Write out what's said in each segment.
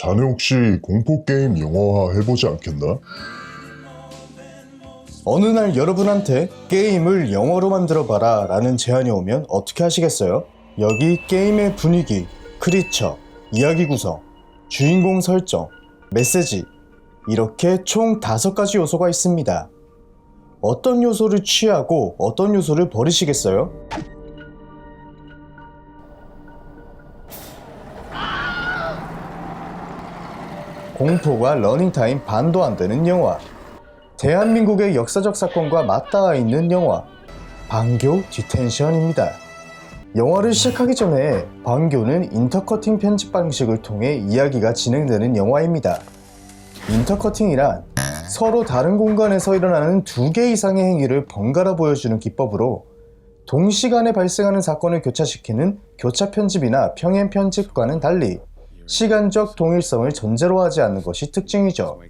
자네 혹시 공포게임 영화화 해보지 않겠나? 어느 날 여러분한테 게임을 영어로 만들어봐라 라는 제안이 오면 어떻게 하시겠어요? 여기 게임의 분위기, 크리처, 이야기 구성, 주인공 설정, 메시지 이렇게 총 5가지 요소가 있습니다. 어떤 요소를 취하고 어떤 요소를 버리시겠어요? 공포가 러닝타임 반도 안 되는 영화, 대한민국의 역사적 사건과 맞닿아 있는 영화 방교 디텐션입니다. 영화를 시작하기 전에 방교는 인터커팅 편집 방식을 통해 이야기가 진행되는 영화입니다. 인터커팅이란 서로 다른 공간에서 일어나는 2개 이상의 행위를 번갈아 보여주는 기법으로 동시간에 발생하는 사건을 교차시키는 교차 편집이나 평행 편집과는 달리 시간적 동일성을 전제로 하지 않는 것이 특징이죠.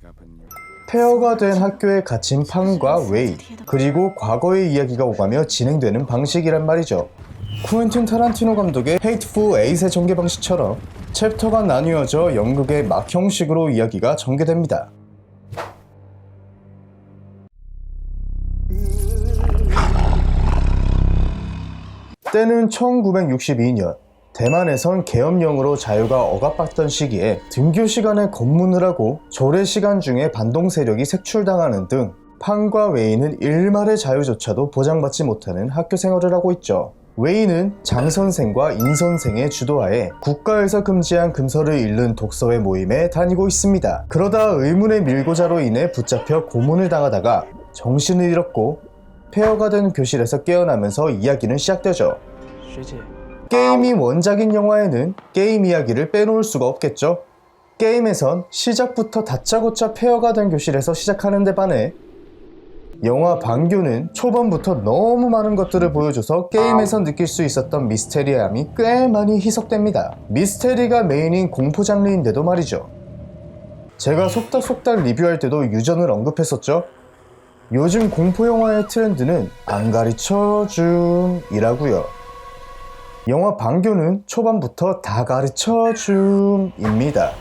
폐허가 된 학교에 갇힌 팡과 웨이, 그리고 과거의 이야기가 오가며 진행되는 방식이란 말이죠. 쿠엔틴 타란티노 감독의 헤이트풀 에잇의 전개 방식처럼 챕터가 나뉘어져 연극의 막 형식으로 이야기가 전개됩니다. 때는 1962년, 대만에선 계엄령으로 자유가 억압받던 시기에 등교 시간에 검문을 하고 조례 시간 중에 반동 세력이 색출당하는 등 팡과 웨이는 일말의 자유조차도 보장받지 못하는 학교 생활을 하고 있죠. 웨이는 장 선생과 인 선생의 주도하에 국가에서 금지한 금서를 읽는 독서회 모임에 다니고 있습니다. 그러다 의문의 밀고자로 인해 붙잡혀 고문을 당하다가 정신을 잃었고 폐허가 된 교실에서 깨어나면서 이야기는 시작되죠. 게임이 원작인 영화에는 게임 이야기를 빼놓을 수가 없겠죠. 게임에선 시작부터 다짜고짜 폐허가 된 교실에서 시작하는 데 반해 영화 방교는 초반부터 너무 많은 것들을 보여줘서 게임에서 느낄 수 있었던 미스테리함이 꽤 많이 희석됩니다. 미스테리가 메인인 공포 장르인데도 말이죠. 제가 속닥속닥 리뷰할 때도 유전을 언급했었죠. 요즘 공포 영화의 트렌드는 안 가르쳐줌 이라고요. 영화 방교는 초반부터 다 가르쳐줌입니다.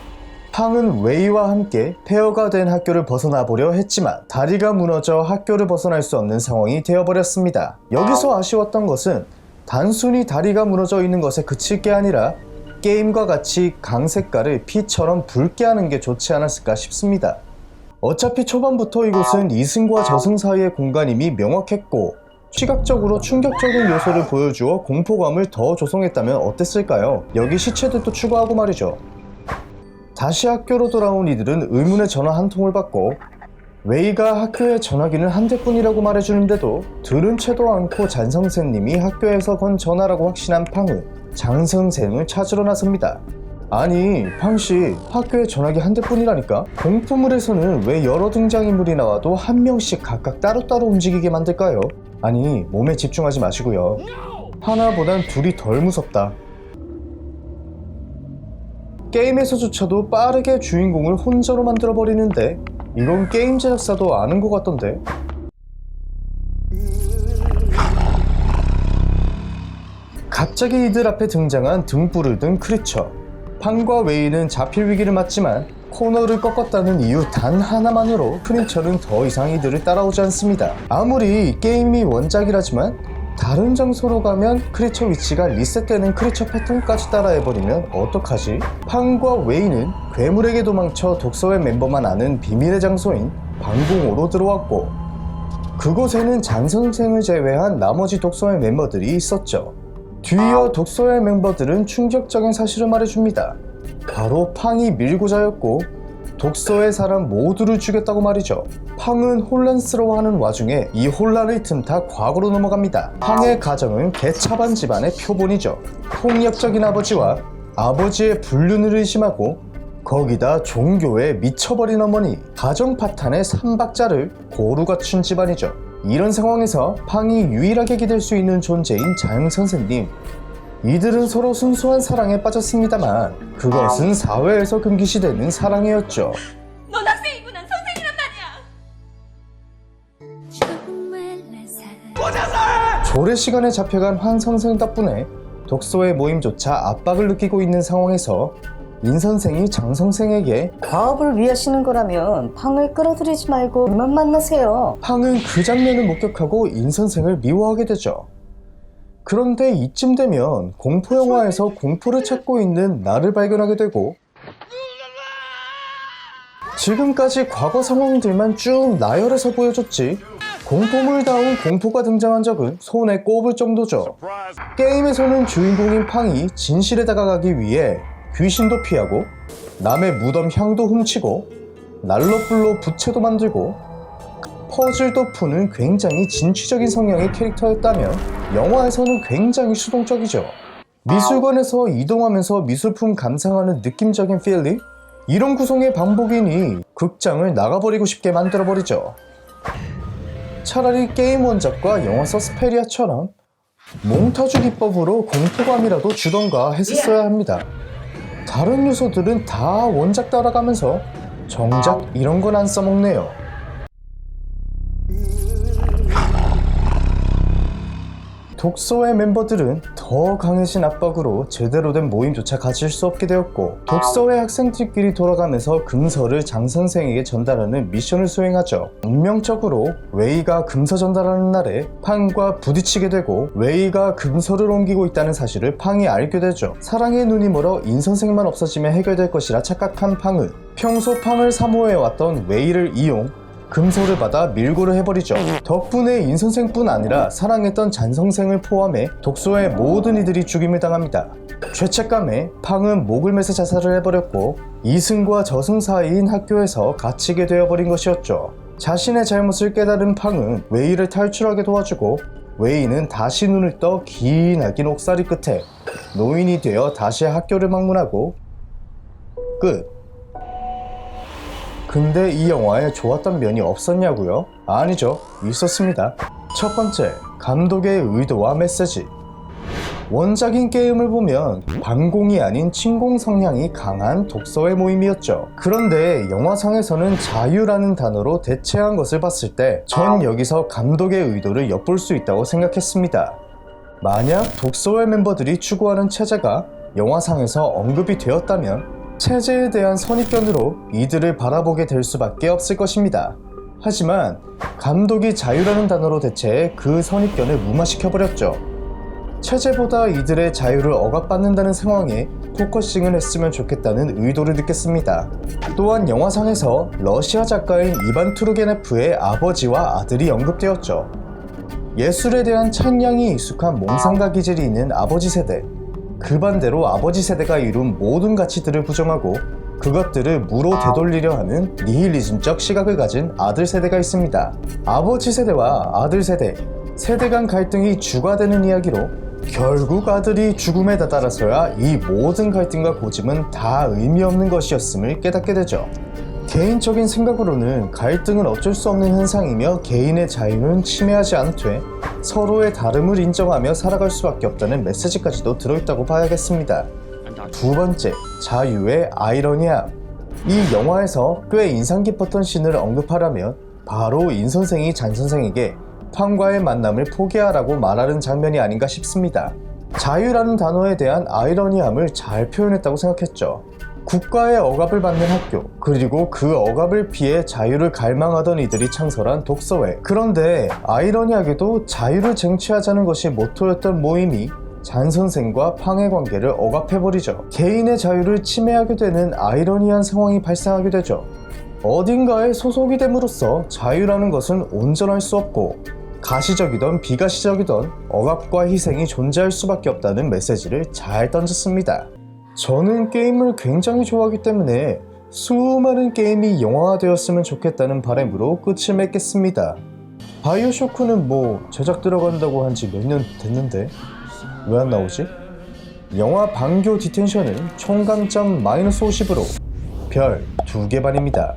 팡은 웨이와 함께 폐허가 된 학교를 벗어나 보려 했지만 다리가 무너져 학교를 벗어날 수 없는 상황이 되어버렸습니다. 여기서 아쉬웠던 것은 단순히 다리가 무너져 있는 것에 그칠 게 아니라 게임과 같이 강 색깔을 피처럼 붉게 하는 게 좋지 않았을까 싶습니다. 어차피 초반부터 이곳은 이승과 저승 사이의 공간임이 명확했고 시각적으로 충격적인 요소를 보여주어 공포감을 더 조성했다면 어땠을까요? 여기 시체들도 추가하고 말이죠. 다시 학교로 돌아온 이들은 의문의 전화 한 통을 받고 웨이가 학교에 전화기는 한 대뿐이라고 말해주는데도 들은 채도 않고 장 선생님이 학교에서 건 전화라고 확신한 팡은 장 선생을 찾으러 나섭니다. 아니 팡씨, 학교에 전화기 한 대뿐이라니까? 공포물에서는 왜 여러 등장인물이 나와도 한 명씩 각각 따로따로 움직이게 만들까요? 아니 몸에 집중하지 마시고요. 하나보단 둘이 덜 무섭다. 게임에서조차도 빠르게 주인공을 혼자로 만들어버리는데 이건 게임 제작사도 아는 것 같던데. 갑자기 이들 앞에 등장한 등불을 든 크리처. 팡과 웨이는 자필 위기를 맞지만 코너를 꺾었다는 이유 단 하나만으로 크리처는 더 이상 이들을 따라오지 않습니다. 아무리 게임이 원작이라지만 다른 장소로 가면 크리처 위치가 리셋되는 크리처 패턴까지 따라해버리면 어떡하지? 팡과 웨이는 괴물에게 도망쳐 독서회 멤버만 아는 비밀의 장소인 방공호로 들어왔고 그곳에는 장 선생을 제외한 나머지 독서회 멤버들이 있었죠. 뒤이어 독서회 멤버들은 충격적인 사실을 말해줍니다. 바로 팡이 밀고자였고 독서회 사람 모두를 죽였다고 말이죠. 팡은 혼란스러워하는 와중에 이 혼란을 틈타 과거로 넘어갑니다. 팡의 가정은 개차반 집안의 표본이죠. 폭력적인 아버지와 아버지의 불륜을 의심하고 거기다 종교에 미쳐버린 어머니, 가정 파탄의 3박자를 고루 갖춘 집안이죠. 이런 상황에서 팡이 유일하게 기댈 수 있는 존재인 장 선생님, 이들은 서로 순수한 사랑에 빠졌습니다만 그것은 사회에서 금기시되는 사랑이었죠. 넌 학생이고 난 선생이란 말이야. 조례 시간에 잡혀간 황 선생 덕분에 독서회 모임조차 압박을 느끼고 있는 상황에서 인선생이 장선생에게 과업을 위하시는 거라면 팡을 끌어들이지 말고 그만 만나세요. 팡은 그 장면을 목격하고 인선생을 미워하게 되죠. 그런데 이쯤 되면 공포영화에서 공포를 찾고 있는 나를 발견하게 되고, 지금까지 과거 상황들만 쭉 나열해서 보여줬지 공포물다운 공포가 등장한 적은 손에 꼽을 정도죠. 게임에서는 주인공인 팡이 진실에 다가가기 위해 귀신도 피하고 남의 무덤 향도 훔치고 난로불로 부채도 만들고 퍼즐도 푸는 굉장히 진취적인 성향의 캐릭터였다면 영화에서는 굉장히 수동적이죠. 미술관에서 이동하면서 미술품 감상하는 느낌적인 필링? 이런 구성의 반복이니 극장을 나가버리고 싶게 만들어버리죠. 차라리 게임 원작과 영화 서스페리아처럼 몽타주 기법으로 공포감이라도 주던가 했었어야 합니다. 다른 요소들은 다 원작 따라가면서 정작 이런 건 안 써먹네요. 독서회 멤버들은 더 강해진 압박으로 제대로 된 모임조차 가질 수 없게 되었고, 독서회 학생들끼리 돌아가면서 금서를 장 선생에게 전달하는 미션을 수행하죠. 운명적으로 웨이가 금서 전달하는 날에 팡과 부딪히게 되고, 웨이가 금서를 옮기고 있다는 사실을 팡이 알게 되죠. 사랑의 눈이 멀어 인 선생만 없어지면 해결될 것이라 착각한 팡은 평소 팡을 사모해왔던 웨이를 이용 금소를 받아 밀고를 해버리죠. 덕분에 인선생뿐 아니라 사랑했던 잔선생을 포함해 독소의 모든 이들이 죽임을 당합니다. 죄책감에 팡은 목을 매서 자살을 해버렸고, 이승과 저승 사이인 학교에서 갇히게 되어버린 것이었죠. 자신의 잘못을 깨달은 팡은 웨이를 탈출하게 도와주고, 웨이는 다시 눈을 떠 기나긴 옥살이 끝에 노인이 되어 다시 학교를 방문하고 끝. 근데 이 영화에 좋았던 면이 없었냐고요? 아니죠, 있었습니다. 첫 번째, 감독의 의도와 메시지. 원작인 게임을 보면 반공이 아닌 침공 성향이 강한 독서의 모임이었죠. 그런데 영화상에서는 자유라는 단어로 대체한 것을 봤을 때 전 여기서 감독의 의도를 엿볼 수 있다고 생각했습니다. 만약 독서회 멤버들이 추구하는 체제가 영화상에서 언급이 되었다면 체제에 대한 선입견으로 이들을 바라보게 될 수밖에 없을 것입니다. 하지만 감독이 자유라는 단어로 대체해 그 선입견을 무마시켜버렸죠. 체제보다 이들의 자유를 억압받는다는 상황에 포커싱을 했으면 좋겠다는 의도를 느꼈습니다. 또한 영화상에서 러시아 작가인 이반 투르게네프의 아버지와 아들이 언급되었죠. 예술에 대한 찬양이 익숙한 몽상가 기질이 있는 아버지 세대, 그 반대로 아버지 세대가 이룬 모든 가치들을 부정하고 그것들을 무로 되돌리려 하는 니힐리즘적 시각을 가진 아들 세대가 있습니다. 아버지 세대와 아들 세대 간 갈등이 주가 되는 이야기로, 결국 아들이 죽음에 다다라서야 이 모든 갈등과 고집은 다 의미 없는 것이었음을 깨닫게 되죠. 개인적인 생각으로는 갈등은 어쩔 수 없는 현상이며 개인의 자유는 침해하지 않되 서로의 다름을 인정하며 살아갈 수밖에 없다는 메시지까지도 들어있다고 봐야겠습니다. 두 번째, 자유의 아이러니함. 이 영화에서 꽤 인상 깊었던 씬을 언급하라면 바로 인 선생이 잔 선생에게 팡과의 만남을 포기하라고 말하는 장면이 아닌가 싶습니다. 자유라는 단어에 대한 아이러니함을 잘 표현했다고 생각했죠. 국가의 억압을 받는 학교, 그리고 그 억압을 피해 자유를 갈망하던 이들이 창설한 독서회. 그런데 아이러니하게도 자유를 쟁취하자는 것이 모토였던 모임이 잔 선생과 팡의 관계를 억압해버리죠. 개인의 자유를 침해하게 되는 아이러니한 상황이 발생하게 되죠. 어딘가에 소속이 됨으로써 자유라는 것은 온전할 수 없고 가시적이던 비가시적이던 억압과 희생이 존재할 수밖에 없다는 메시지를 잘 던졌습니다. 저는 게임을 굉장히 좋아하기 때문에 수많은 게임이 영화화되었으면 좋겠다는 바람으로 끝을 맺겠습니다. 바이오쇼크는 뭐 제작 들어간다고 한 지 몇 년 됐는데 왜 안 나오지? 영화 반교 디텐션은 총강점 -50으로 별 2개 반입니다.